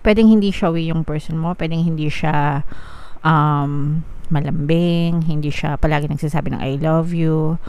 Pwedeng hindi showy yung person mo, pwedeng hindi siya malambing, hindi siya palagi nagsasabi ng I love you,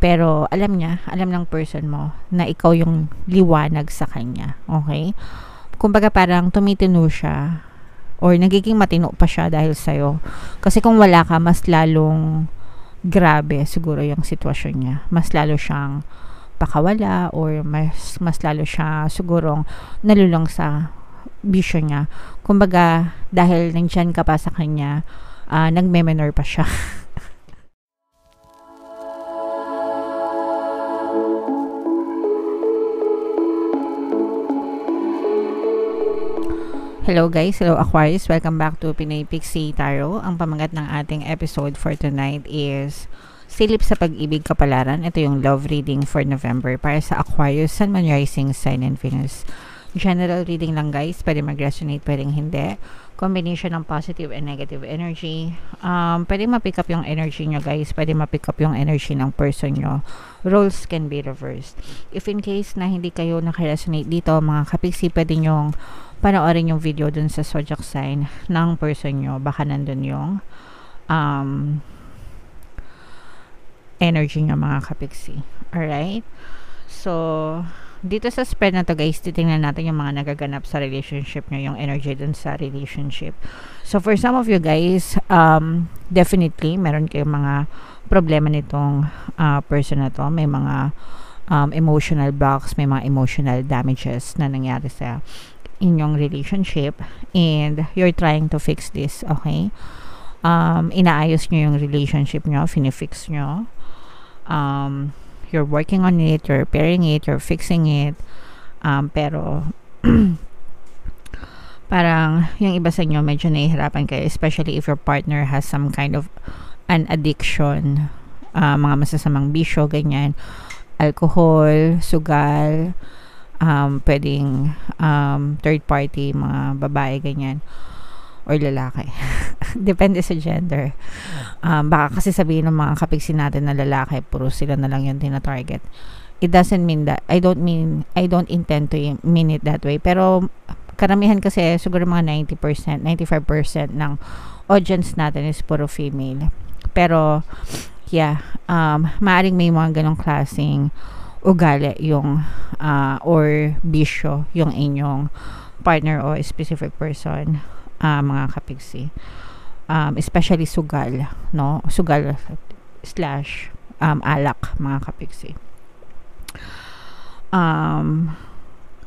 pero alam niya, alam ng person mo na ikaw yung liwanag sa kanya. Okay? Kumbaga parang tumitino siya or nagiging matino pa siya dahil sa'yo. Kasi kung wala ka, mas lalong grabe siguro yung sitwasyon niya. Mas lalo siyang pakawala or mas lalo siya sigurong nalulong sa bisyo niya. Kumbaga, dahil nandyan ka pa sa kanya, nagme-menor pa siya. Hello guys, hello Aquarius, welcome back to Pinay Pixie Tarot. Ang pamagat ng ating episode for tonight is Silip sa Pag-ibig Kapalaran. Ito yung love reading for November para sa Aquarius, Sun, Moon, Rising, Sign, and Venus. General reading lang guys, pwede mag-resonate, pwedeng hindi. Combination ng positive and negative energy. Pwede ma-pick up yung energy nyo guys, pwede ma-pick up yung energy ng person nyo. Roles can be reversed. If in case na hindi kayo nakaresonate dito mga kapiksi, pwede nyong panoorin yung video dun sa zodiac sign ng person nyo. Baka nandun yung energy nyo mga kapiksi. Alright? So, dito sa spread na to guys, titingnan natin yung mga nagaganap sa relationship nyo, yung energy dun sa relationship. So, for some of you guys, definitely, meron kayong mga problema nitong person na to. May mga emotional blocks, may mga emotional damages na nangyari sa inyong relationship and you're trying to fix this, okay? Inaayos nyo yung relationship nyo, finifix nyo. You're working on it, you're repairing it, you're fixing it. Pero parang yung iba sa inyo medyo nahihirapan kayo, especially if your partner has some kind of an addiction, mga masasamang bisyo, ganyan, alcohol, sugal, pwedeng third party, mga babae, ganyan, or lalaki. Depende sa gender. Baka kasi sabihin ng mga kapigsi natin na lalaki, puro sila na lang yung tina-target. It doesn't mean that, I don't intend to mean it that way. Pero karamihan kasi, siguro mga 90%, 95% ng audience natin is puro female. Pero, yeah, maaring may mga ganong klaseng ugali yung or bisyo yung inyong partner o specific person, mga kapigsi, especially sugal, no? Sugal slash alak, mga kapigsi.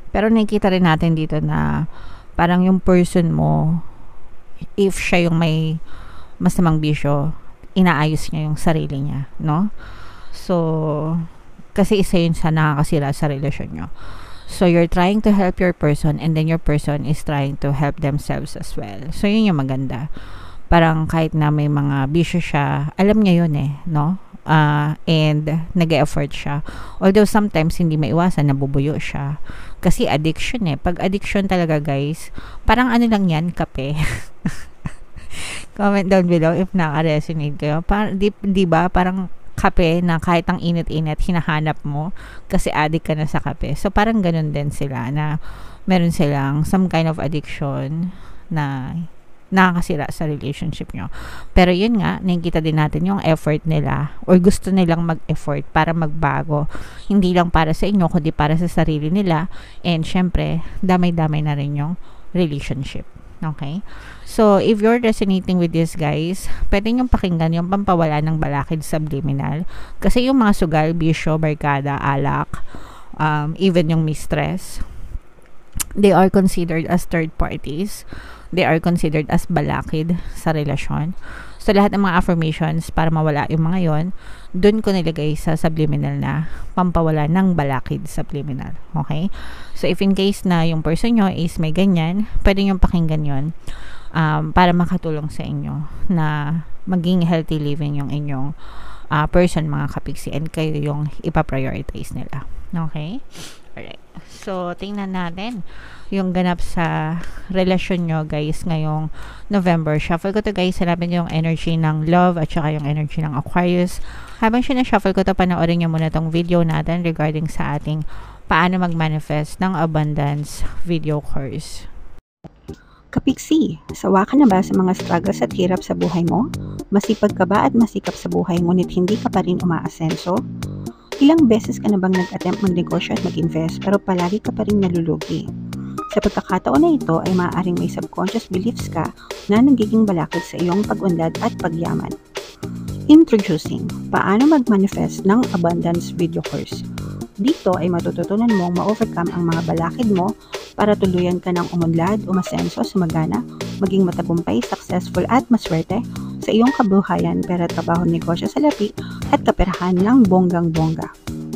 Pero nakikita rin natin dito na parang yung person mo, if siya yung may masamang bisyo, inaayos niya yung sarili niya, no? So kasi isa yun sa nakakasira sa relasyon nyo. So, you're trying to help your person and then your person is trying to help themselves as well. So, yun yung maganda. Parang kahit na may mga bisyo siya, alam niya yun eh, no? And nag-e-effort siya. Although sometimes hindi maiwasan, nabubuyo siya. Kasi addiction eh. Pag addiction talaga guys, parang ano lang yan, kape. Comment down below if naka-resonate kayo. Di ba? Parang kape na kahit ang init-init hinahanap mo kasi addict ka na sa kape. So parang ganun din sila na meron silang some kind of addiction na nakakasira sa relationship nyo. Pero yun nga, nakikita din natin yung effort nila or gusto nilang mag-effort para magbago. Hindi lang para sa inyo kundi para sa sarili nila, and syempre damay-damay na rin yung relationship. Okay? So, if you're resonating with this guys, pwede nyo pakinggan yung pampawala ng balakid subliminal. Kasi yung mga sugal, bisyo, barkada, alak, even yung mistress, they are considered as third parties. They are considered as balakid sa relasyon. So, lahat ng mga affirmations para mawala yung mga yon, dun ko nilagay sa subliminal na pampawala ng balakid subliminal. Okay? So, if in case na yung person nyo is may ganyan, pwede nyo pakinggan yon para makatulong sa inyo na maging healthy living yung inyong person, mga kapigsi, and kayo yung ipaprioritize nila. Okay? Alright. So, tingnan natin yung ganap sa relasyon nyo guys ngayong November. Shuffle ko to guys, hanapin yung energy ng love at saka yung energy ng Aquarius. Habang sinashuffle ko to, panoorin nyo muna tong video natin regarding sa ating paano mag-manifest ng abundance video course. Kapiksi, sawa ka na ba sa mga struggles at hirap sa buhay mo? Masipag ka ba at masikap sa buhay ngunit hindi ka pa rin umaasenso? Ilang beses ka na bang nag-attempt magnegosyo at mag-invest pero palagi ka pa rin nalulugi? Sa pagkakataon na ito ay maaaring may subconscious beliefs ka na nagiging balakid sa iyong pag-unlad at pagyaman. Introducing, paano mag-manifest ng abundance video course. Dito ay matututunan mong ma-overcome ang mga balakid mo para tuluyan ka ng umunlad, umasenso, sumagana, maging matagumpay, successful at maswerte sa iyong kabuhayan, pera, trabaho, negosyo, salapi at kaperahan ng bonggang-bongga.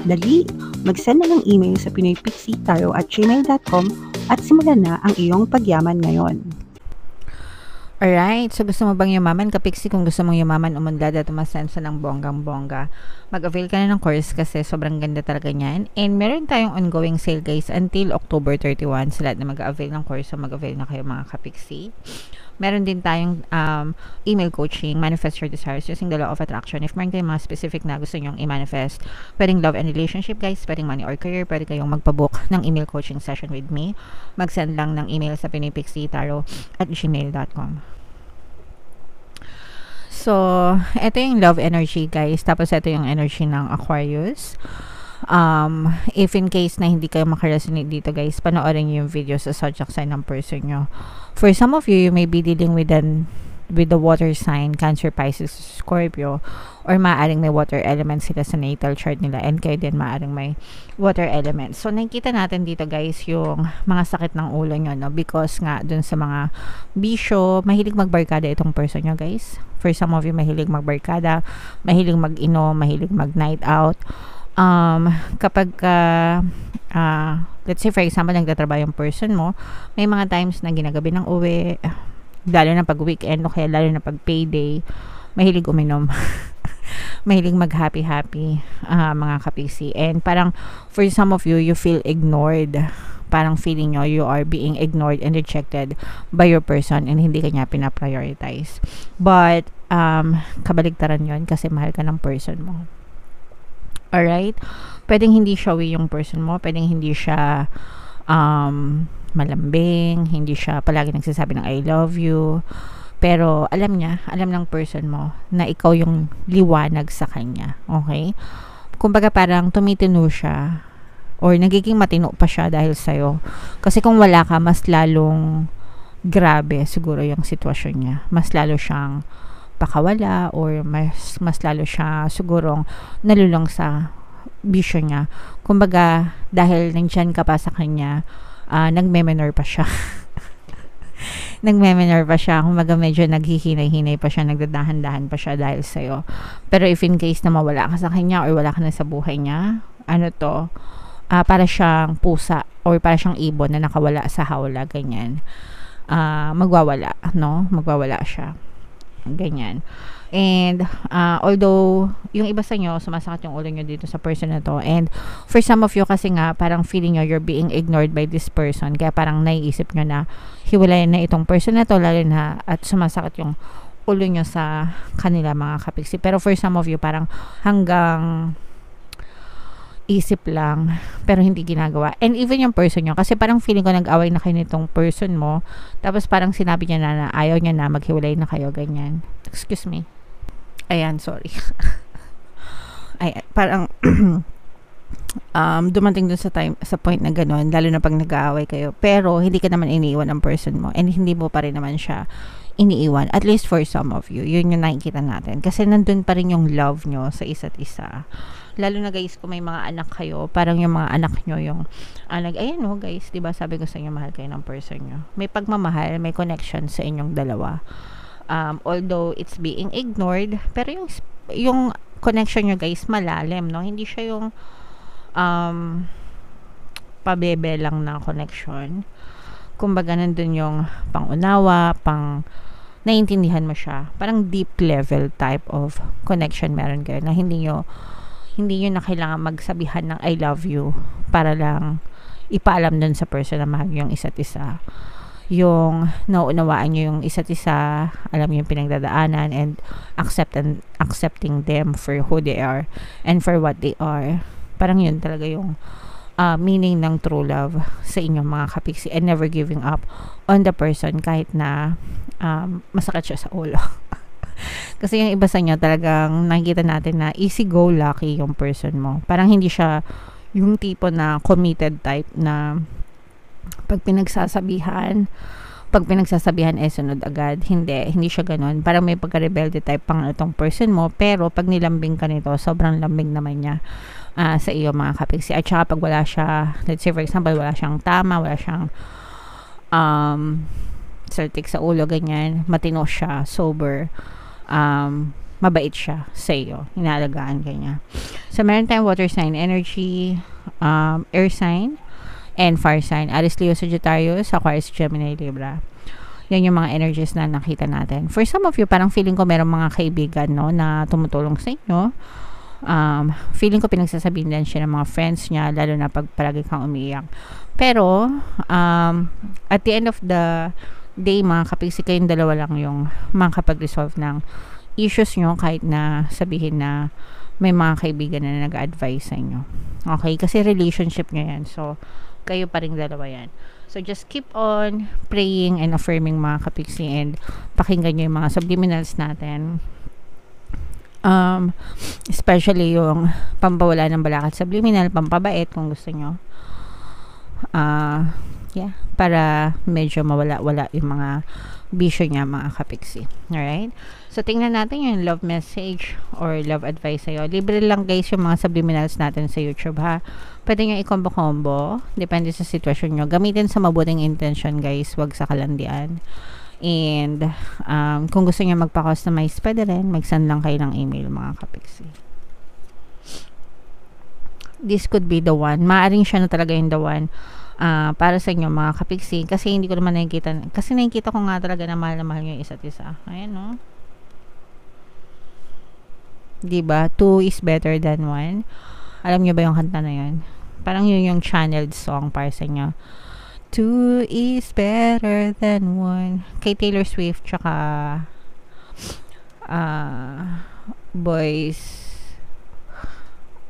Dali, mag-send na ng email sa pinoypixitaro@gmail.com at simulan na ang iyong pagyaman ngayon. Alright, so gusto mo bang yumaman? Kapiksi, kung gusto mong yumaman, umunlad at umasenso ng bonggang-bongga, mag-avail ka na ng course kasi sobrang ganda talaga niyan. And meron tayong ongoing sale guys until October 31 sa lahat na mag-avail ng course. So mag-avail na kayo mga kapiksi. Meron din tayong email coaching, manifest your desires using the law of attraction. If meron kayong mga specific na gusto nyong i-manifest, pwedeng love and relationship guys, pwedeng money or career, pwede kayong magpabook ng email coaching session with me. Mag-send lang ng email sa pinoypixitaro@gmail.com. So, ito yung love energy guys, tapos ito yung energy ng Aquarius. If in case na hindi kayo makaresonate dito guys, panoorin nyo yung video sa zodiac sign ng person nyo. For some of you, you may be dealing with the water sign, Cancer, Pisces, Scorpio, or maaaring may water element sila sa natal chart nila, and kayo din maaaring may water element. So nakikita natin dito guys yung mga sakit ng ulo nyo, no? Because nga dun sa mga bisyo, mahilig magbarkada itong person nyo guys. For some of you, mahilig magbarkada, mahilig mag-inom, mahilig mag-night out. Kapag let's say for example nagtatrabaho yung person mo, may mga times na ginagabi ng uwi, lalo na pag weekend o kaya lalo na pag payday, mahilig uminom. Mahilig mag happy mga kapiksi. And parang for some of you, you feel ignored, parang feeling nyo you are being ignored and rejected by your person and hindi kanya pinaprioritize. But kabaligtaran yon kasi mahal ka ng person mo. Alright? Pwedeng hindi showy yung person mo. Pwedeng hindi siya malambing. Hindi siya palagi nagsasabi ng I love you. Pero alam ng person mo na ikaw yung liwanag sa kanya. Okay? Kumbaga parang tumitino siya or nagiging matino pa siya dahil sa'yo. Kasi kung wala ka, mas lalong grabe siguro yung sitwasyon niya. Mas lalo siyang pakawala or mas lalo siya sigurong nalulong sa bisyo niya. Kumbaga, dahil nandyan ka pa sa kanya, nagme-menor pa siya. Nagme-menor pa siya. Kumbaga, medyo naghihinay-hinay pa siya, nagdadahan-dahan pa siya dahil sa'yo. Pero if in case na mawala ka sa kanya or wala ka na sa buhay niya, para siyang pusa or para siyang ibon na nakawala sa hawla, ganyan. Magwawala, no? Magwawala siya. Ganyan. And although yung iba sa inyo sumasakit yung ulo nyo dito sa person na to, and for some of you kasi nga parang feeling nyo you're being ignored by this person, kaya parang naiisip nyo na hiwalayan na itong person na to, lalo na at sumasakit yung ulo nyo sa kanila mga kapiksi. Pero for some of you parang hanggang isip lang pero hindi ginagawa. And even yung person nyo, kasi parang feeling ko nag-away na kayo nitong person mo, tapos parang sinabi niya na ayaw niya na maghiwalay na kayo, ganyan. Excuse me. Ayan, sorry. Ay, parang dumating dun sa point na gano'n, lalo na pag nag-aaway kayo, pero hindi ka naman iniiwan ng person mo and hindi mo pa rin naman siya iniiwan, at least for some of you. Yun yung nakikita natin kasi nandun pa rin yung love nyo sa isa't isa. Lalo na guys, kung may mga anak kayo, parang yung mga anak nyo yung ayan o guys, diba sabi ko sa inyo, mahal kayo ng person nyo. May pagmamahal, may connection sa inyong dalawa. Although it's being ignored, pero yung connection nyo guys, malalim, no? Hindi siya yung pabebe lang na connection. Kumbaga nandun yung pangunawa, naiintindihan mo siya. Parang deep level type of connection meron kayo na hindi nyo na kailangan magsabihan ng I love you para lang ipaalam dun sa person na mahal yung isa't isa. Yung nauunawaan nyo yung isa't isa, alam nyo yung pinagdadaanan, and accepting them for who they are and for what they are. Parang yun talaga yung meaning ng true love sa inyong mga kapiksi, and never giving up on the person kahit na masakit siya sa ulo. Kasi yung iba sa inyo talagang nakikita natin na easy-go-lucky yung person mo. Parang hindi siya yung tipo na committed type na pag pinagsasabihan sunod agad. Hindi siya ganun. Parang may pagka-rebelde type pang itong person mo, pero pag nilambing ka nito, sobrang lambing naman niya sa iyo mga kapiksi. At saka pag wala siya, let's say for example, wala siyang tama, wala siyang saltik sa ulo, ganyan, matino siya, sober, mabait siya sa iyo, inaalagaan ka niya. So meron tayong water sign energy, air sign, and fire sign, Aries, Leo, Sagittarius, Aquarius, Gemini, Libra. Yan yung mga energies na nakita natin. For some of you, parang feeling ko merong mga kaibigan, no, na tumutulong sa inyo. Feeling ko pinagsasabihin din siya ng mga friends niya, lalo na pag palagi kang umiiyak. Pero at the end of the day, mga kapiksi, kayong dalawa lang yung makakapag-resolve ng issues nyo, kahit na sabihin na may mga kaibigan na nag-advise sa inyo. Okay? Kasi relationship nyo yan. So, kayo pa rin dalawa yan. So, just keep on praying and affirming, mga kapiksi, and pakinggan nyo yung mga subliminals natin. Especially yung pampawala ng balakid subliminal, pampabait kung gusto nyo. Yeah, para medyo mawala-wala yung mga bisyo niya, mga kapiksi. Alright? So, tingnan natin yung love message or love advice sa'yo. Libre lang guys yung mga subliminals natin sa YouTube, ha? Pwede nyo i-combo-combo. Depende sa sitwasyon nyo. Gamitin sa mabuting intention, guys. Huwag sa kalandian. And, kung gusto nyo magpa-customize, pwede rin. Mag-send lang kayo ng email, mga kapiksi. This could be the one. Maaring siya na talaga yung the one para sa inyo, mga kapiksi. Kasi hindi ko naman nakikita. Kasi nakikita ko nga talaga na mahal nyo yung isa't isa. Ayan, no? Diba? 2 is better than 1. Alam nyo ba yung kanta na yun? Parang yun yung channeled song para sa inyo. 2 is better than 1. Kay Taylor Swift, tsaka Boys.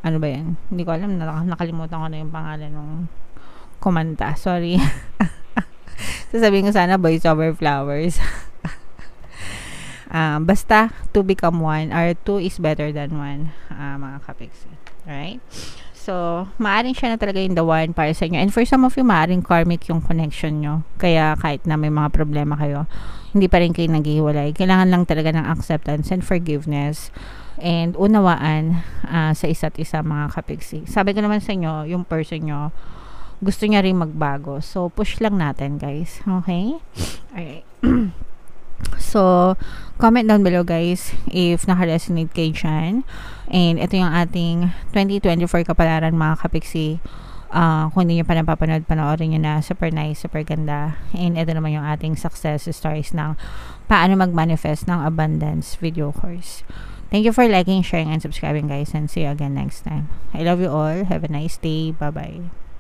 Ano ba yan? Hindi ko alam. Nakalimutan ko na yung pangalan ng kumanta. Sorry. Sasabihin ko sana Boys Over Flowers. Basta 2 become 1 or 2 is better than 1, mga kapiksi. Alright? So, maaring siya na talaga yung the one para sa inyo. And for some of you, maaring karmic yung connection nyo. Kaya kahit na may mga problema kayo, hindi pa rin kayo naghihiwalay. Kailangan lang talaga ng acceptance and forgiveness and unawaan sa isa't isa, mga kapiksi. Sabi ko naman sa inyo, yung person nyo, gusto niya rin magbago. So, push lang natin, guys. Okay? Alright. So, comment down below, guys, if naka-resonate kayo dyan. And ito yung ating 2024 kapalaran, mga kapiksi. Kung hindi nyo pa napapanood, panoorin nyo na. Super nice, super ganda. And ito naman yung ating success stories ng paano mag-manifest ng abundance video course. Thank you for liking, sharing, and subscribing, guys. And see you again next time. I love you all. Have a nice day. Bye-bye.